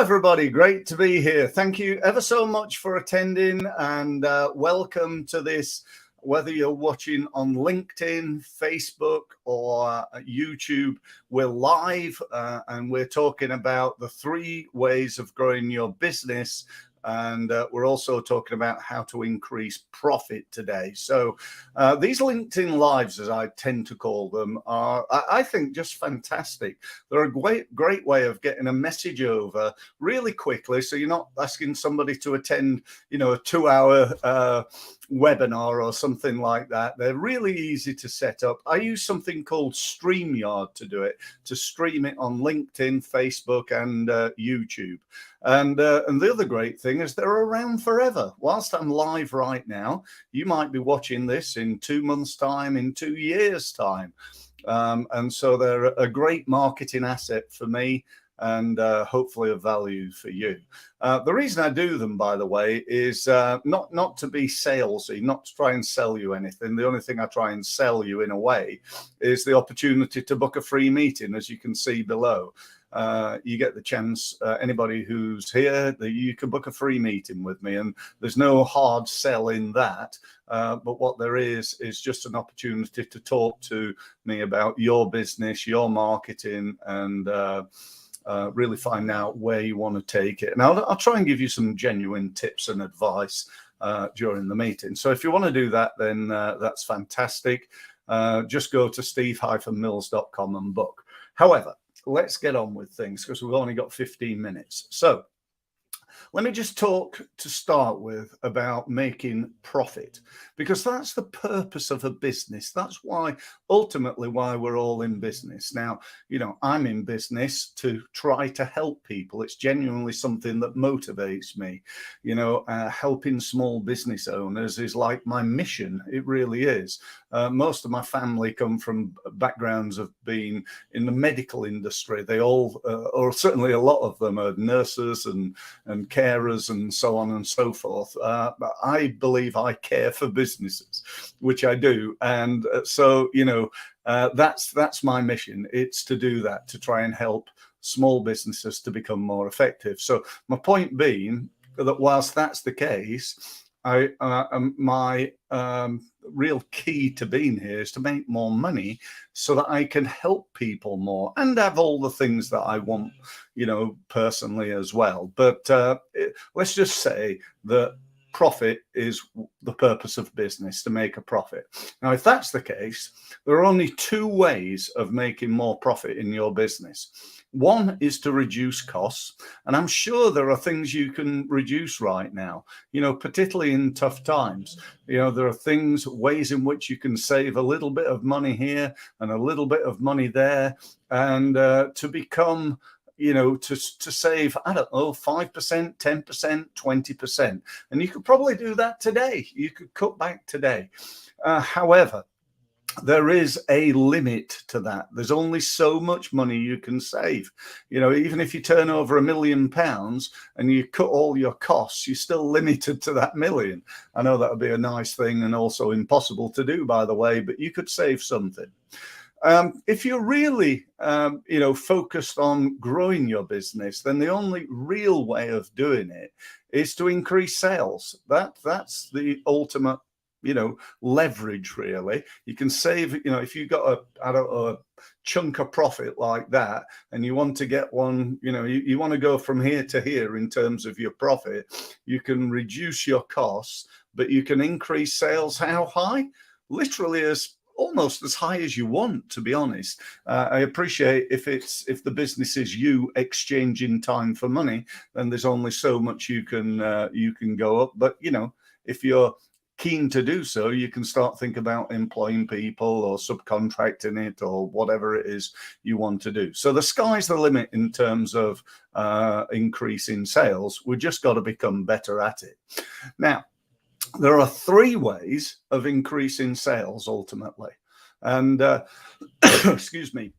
everybody. Great to be here. Thank you ever so much for attending, and welcome to this. Whether you're watching on LinkedIn, Facebook, or YouTube, we're live and we're talking about the 3 ways of growing your business. And we're also talking about how to increase profit today. So these LinkedIn Lives, as I tend to call them, are, I think, just fantastic. They're a great way of getting a message over really quickly. So you're not asking somebody to attend, a 2-hour webinar or something like that. They're really easy to set up. I use something called StreamYard to do it, to stream it on LinkedIn, Facebook, and YouTube. And the other great thing is they're around forever. Whilst I'm live right now, you might be watching this in 2 months' time, in 2 years' time. And so they're a great marketing asset for me, and hopefully of value for you. The reason I do them, by the way, is not to be salesy, not to try and sell you anything. The only thing I try and sell you, in a way, is the opportunity to book a free meeting, as you can see below. You get the chance, anybody who's here, that you can book a free meeting with me, and there's no hard sell in that. But what there is just an opportunity to talk to me about your business, your marketing, and really find out where you want to take it. And I'll try and give you some genuine tips and advice during the meeting. So if you want to do that, then that's fantastic. Just go to steve-mills.com and book. However, let's get on with things, because we've only got 15 minutes. So let me just talk to start with about making profit, because that's the purpose of a business. That's why, ultimately, why we're all in business. Now, I'm in business to try to help people. It's genuinely something that motivates me. Helping small business owners is like my mission. It really is. Most of my family come from backgrounds of being in the medical industry. They all, or certainly a lot of them, are nurses and carers and so on and so forth. I believe I care for businesses, which I do. And so, that's my mission. It's to do that, to try and help small businesses to become more effective. So my point being that whilst that's the case, my real key to being here is to make more money so that I can help people more and have all the things that I want, personally as well. But let's just say that profit is the purpose of business, to make a profit. Now, if that's the case, there are only 2 ways of making more profit in your business. One is to reduce costs, and I'm sure there are things you can reduce right now, particularly in tough times. There are ways in which you can save a little bit of money here and a little bit of money there, and to become, to save, I don't know, 5%, 10%, 20%. And you could probably do that today. You could cut back today. However, there is a limit to that. There's only so much money you can save. Even if you turn over £1 million and you cut all your costs, you're still limited to that million. I know that would be a nice thing, and also impossible to do, by the way, but you could save something. If you're really, focused on growing your business, then the only real way of doing it is to increase sales. That's the ultimate, leverage, really. You can save, if you've got a chunk of profit like that, and you want to get one, you want to go from here to here in terms of your profit, you can reduce your costs, but you can increase sales. How high? Literally almost as high as you want, to be honest. I appreciate if the business is you exchanging time for money, then there's only so much you can go up. But if you're keen to do so, you can start thinking about employing people or subcontracting it or whatever it is you want to do. So the sky's the limit in terms of increasing sales. We've just got to become better at it. Now, there are 3 ways of increasing sales ultimately. And excuse me.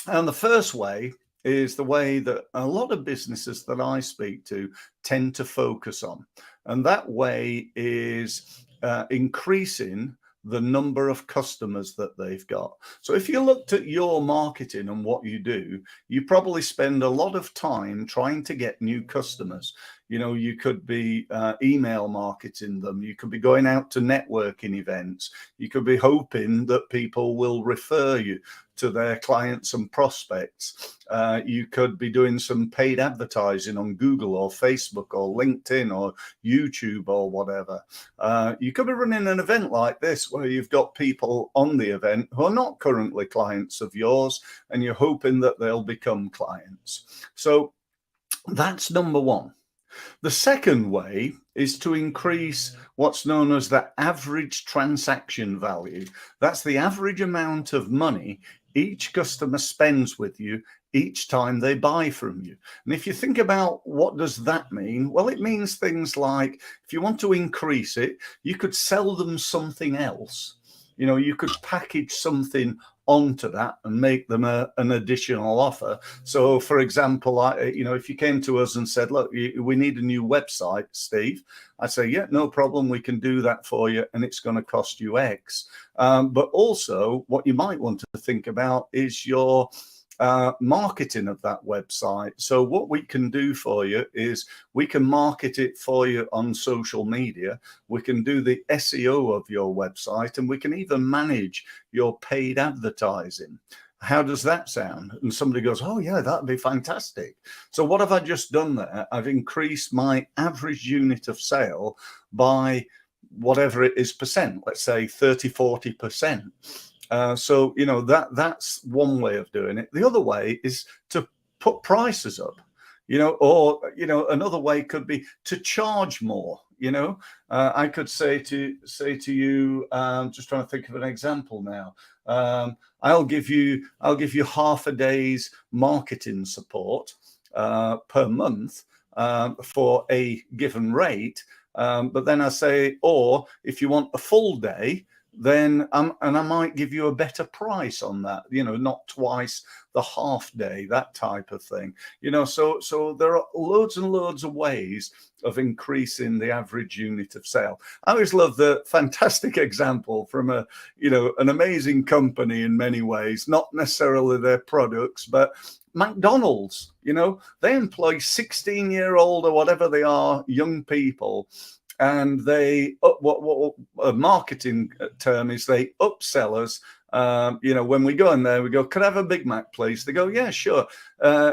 And the first way is the way that a lot of businesses that I speak to tend to focus on. And that way is increasing the number of customers that they've got. So if you looked at your marketing and what you do, you probably spend a lot of time trying to get new customers. You know, you could be email marketing them. You could be going out to networking events. You could be hoping that people will refer you to their clients and prospects. You could be doing some paid advertising on Google or Facebook or LinkedIn or YouTube or whatever. You could be running an event like this where you've got people on the event who are not currently clients of yours, and you're hoping that they'll become clients. So that's number one. The second way is to increase what's known as the average transaction value. That's the average amount of money each customer spends with you each time they buy from you. And if you think about what does that mean? Well, it means things like, if you want to increase it, you could sell them something else. You know, you could package something onto that and make them an additional offer. So, for example, if you came to us and said, look, we need a new website, Steve, I'd say, yeah, no problem. We can do that for you. And it's going to cost you X. But also what you might want to think about is your marketing of that website. So what we can do for you is we can market it for you on social media. We can do the SEO of your website, and we can even manage your paid advertising. How does that sound? And somebody goes, oh yeah, that'd be fantastic. So what have I just done there? I've increased my average unit of sale by whatever it is percent, let's say 30-40%. So, you know, that's one way of doing it. The other way is to put prices up, you know, or, you know, another way could be to charge more. You know, I could say to you, just trying to think of an example now. I'll give you half a day's marketing support per month for a given rate. But then I say, or if you want a full day, then and I might give you a better price on that, you know, not twice the half day, that type of thing, you know. So there are loads and loads of ways of increasing the average unit of sale. I always love the fantastic example from an amazing company in many ways, not necessarily their products, but McDonald's. You know, they employ 16-year-old or whatever they are, young people. And they what a marketing term is, they upsell us. When we go in there, we go, could I have a Big Mac, please? They go, yeah, sure.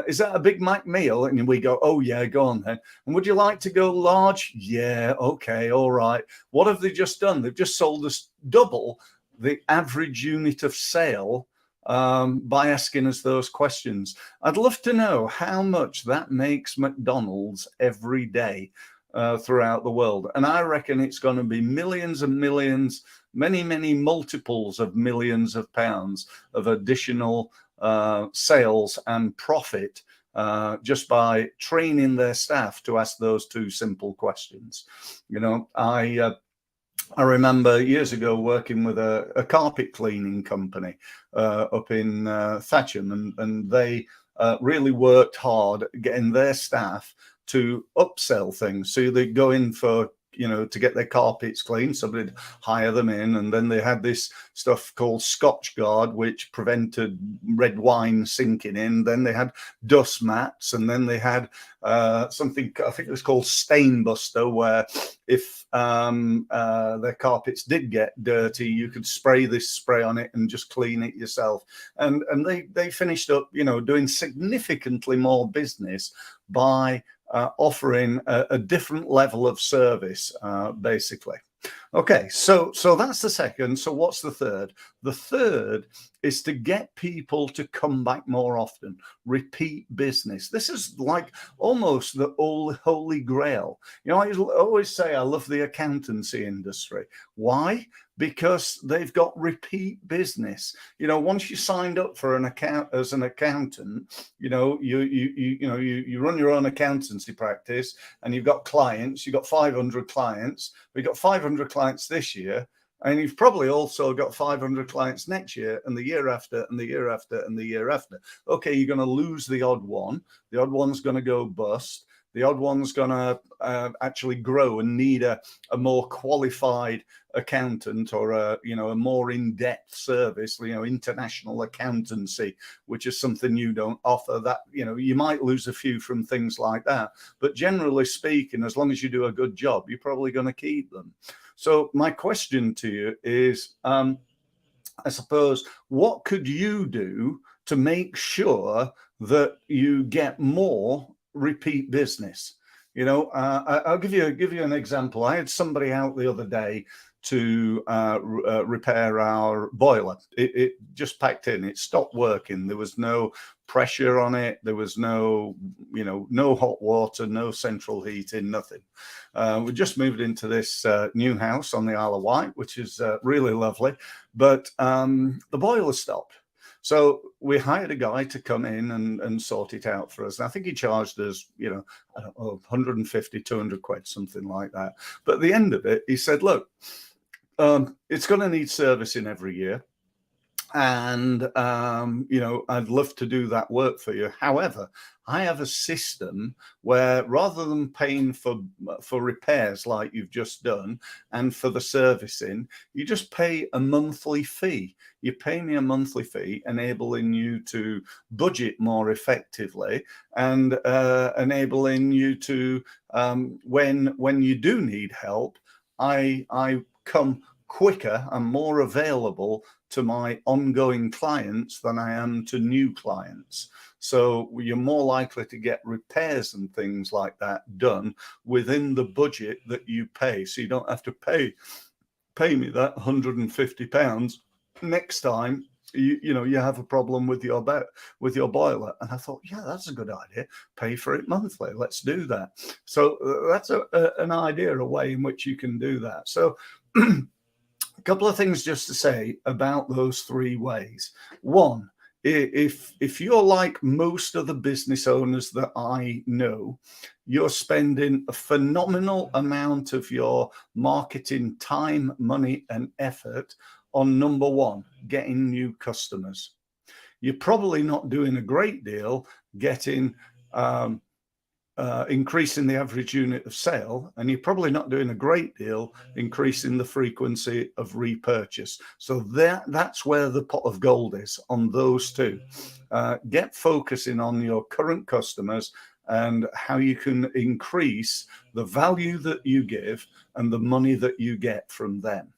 Is that a Big Mac meal? And we go, oh yeah, go on then. And would you like to go large? Yeah, okay, all right. What have they just done? They've just sold us double the average unit of sale by asking us those questions. I'd love to know how much that makes McDonald's every day throughout the world. And I reckon it's going to be millions and millions, many multiples of millions of pounds of additional sales and profit just by training their staff to ask those two simple questions. You know, I remember years ago working with a carpet cleaning company up in Thatcham, and they really worked hard getting their staff to upsell things. So they go in for, you know, to get their carpets clean, somebody'd hire them in, and then they had this stuff called Scotch Guard, which prevented red wine sinking in. Then they had dust mats, and then they had something, I think it was called Stain Buster, where if their carpets did get dirty, you could spray this spray on it and just clean it yourself. And they finished up, you know, doing significantly more business by offering a different level of service, basically. Okay, so that's the second. So what's the third? The third is to get people to come back more often, repeat business. This is like almost the holy grail. You know, I always say I love the accountancy industry. Why? Because they've got repeat business. You know, once you signed up for an account as an accountant, you know, you run your own accountancy practice, and you've got clients. You've got 500 clients. We've got 500 clients this year, and you've probably also got 500 clients next year, and the year after, and the year after, and the year after. Okay, you're going to lose the odd one. The odd one's going to go bust. The odd one's going to actually grow and need a more qualified accountant, or a more in-depth service, international accountancy, which is something you don't offer. That you might lose a few from things like that, but generally speaking, as long as you do a good job, you're probably going to keep them. So my question to you is, I suppose, what could you do to make sure that you get more repeat business? I'll give you an example. I had somebody out the other day to repair our boiler. It just packed in. It stopped working. There was no pressure on it. There was no hot water, no central heating, nothing. We just moved into this new house on the Isle of Wight, which is really lovely, but the boiler stopped. So we hired a guy to come in and sort it out for us. And I think he charged us, I don't know, 150, 200 quid, something like that. But at the end of it, he said, look, it's going to need servicing every year. And, I'd love to do that work for you. However, I have a system where, rather than paying for repairs like you've just done and for the servicing, you just pay a monthly fee. You pay me a monthly fee, enabling you to budget more effectively, and enabling you to, when you do need help, I come quicker and more available to my ongoing clients than I am to new clients. So you're more likely to get repairs and things like that done within the budget that you pay. So you don't have to pay me that £150 next time you have a problem with your boiler. And I thought, yeah, that's a good idea. Pay for it monthly. Let's do that. So that's an idea, a way in which you can do that. So a couple of things just to say about those three ways. One, if you're like most of the business owners that I know, you're spending a phenomenal amount of your marketing time, money, and effort on, number one, getting new customers. You're probably not doing a great deal getting increasing the average unit of sale, and you're probably not doing a great deal increasing the frequency of repurchase. So that's where the pot of gold is, on those two. Get focusing on your current customers and how you can increase the value that you give and the money that you get from them.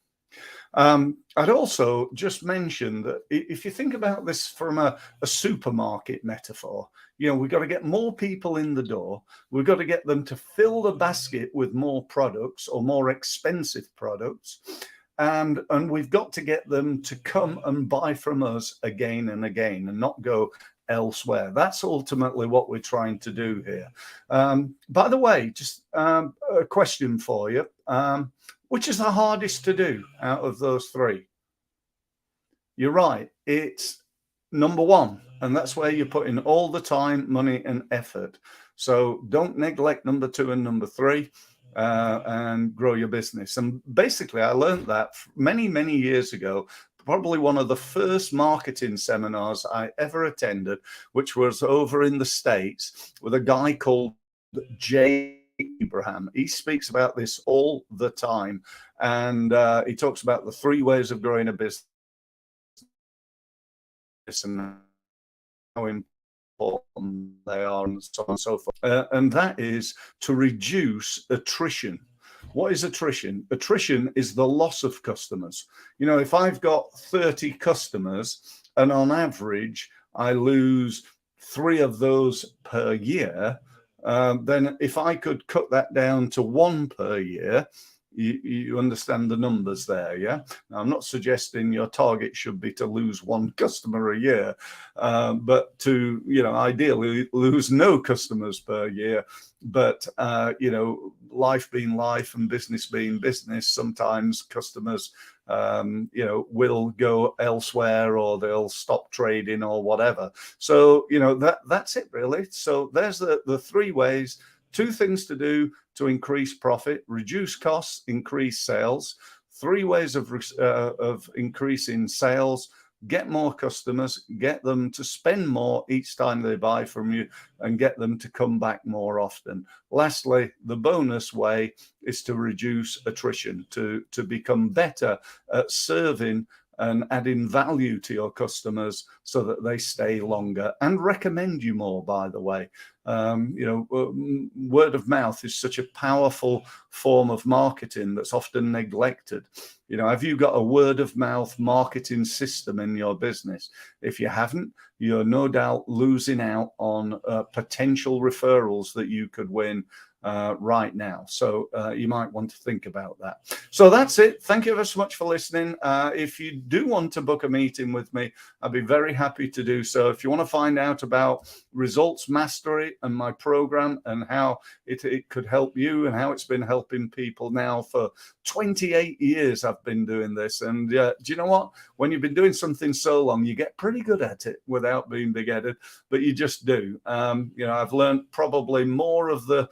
I'd also just mention that if you think about this from a supermarket metaphor, we've got to get more people in the door. We've got to get them to fill the basket with more products or more expensive products. And we've got to get them to come and buy from us again and again and not go elsewhere. That's ultimately what we're trying to do here. By the way, just a question for you. Which is the hardest to do out of those three? You're right. It's number one. And that's where you're putting all the time, money, and effort. So don't neglect number two and number three, and grow your business. And basically, I learned that many, many years ago, probably one of the first marketing seminars I ever attended, which was over in the States with a guy called Jay Abraham. He speaks about this all the time, and he talks about the three ways of growing a business and how important they are, and so on and so forth. And that is to reduce attrition. What is attrition? Attrition is the loss of customers. If I've got 30 customers and on average I lose 3 of those per year, then if I could cut that down to 1 per year, you understand the numbers there, yeah? Now, I'm not suggesting your target should be to lose 1 customer a year, but to, ideally lose no customers per year. But, life being life and business being business, sometimes customers, will go elsewhere, or they'll stop trading or whatever. So, that's it really. So there's the 3 ways, 2 things to do to increase profit: reduce costs, increase sales. 3 ways of increasing sales: get more customers, get them to spend more each time they buy from you, and get them to come back more often. Lastly, the bonus way is to reduce attrition, to become better at serving and adding value to your customers so that they stay longer and recommend you more, by the way. Word of mouth is such a powerful form of marketing that's often neglected. Have you got a word of mouth marketing system in your business? If you haven't, you're no doubt losing out on potential referrals that you could win right now. So you might want to think about that. So that's it. Thank you ever so much for listening. If you do want to book a meeting with me, I'd be very happy to do so. If you want to find out about Results Mastery and my program and how it could help you and how it's been helping people now for 28 years, I've been doing this. And do you know what? When you've been doing something so long, you get pretty good at it without being big-headed, but you just do. I've learned probably more of the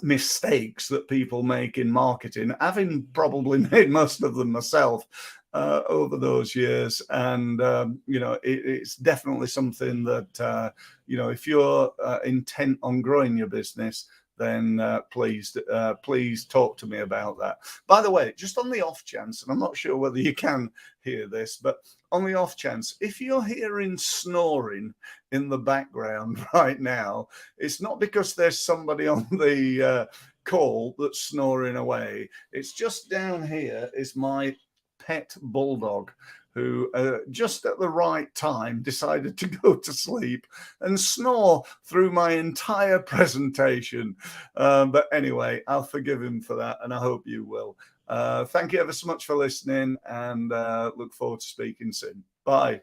mistakes that people make in marketing, having probably made most of them myself over those years. And it's definitely something that if you're intent on growing your business, then please talk to me about that. By the way, just on the off chance, and I'm not sure whether you can hear this, but on the off chance, if you're hearing snoring in the background right now, it's not because there's somebody on the call that's snoring away. It's just down here is my pet bulldog, who just at the right time decided to go to sleep and snore through my entire presentation. But anyway, I'll forgive him for that, and I hope you will. Thank you ever so much for listening, and look forward to speaking soon. Bye.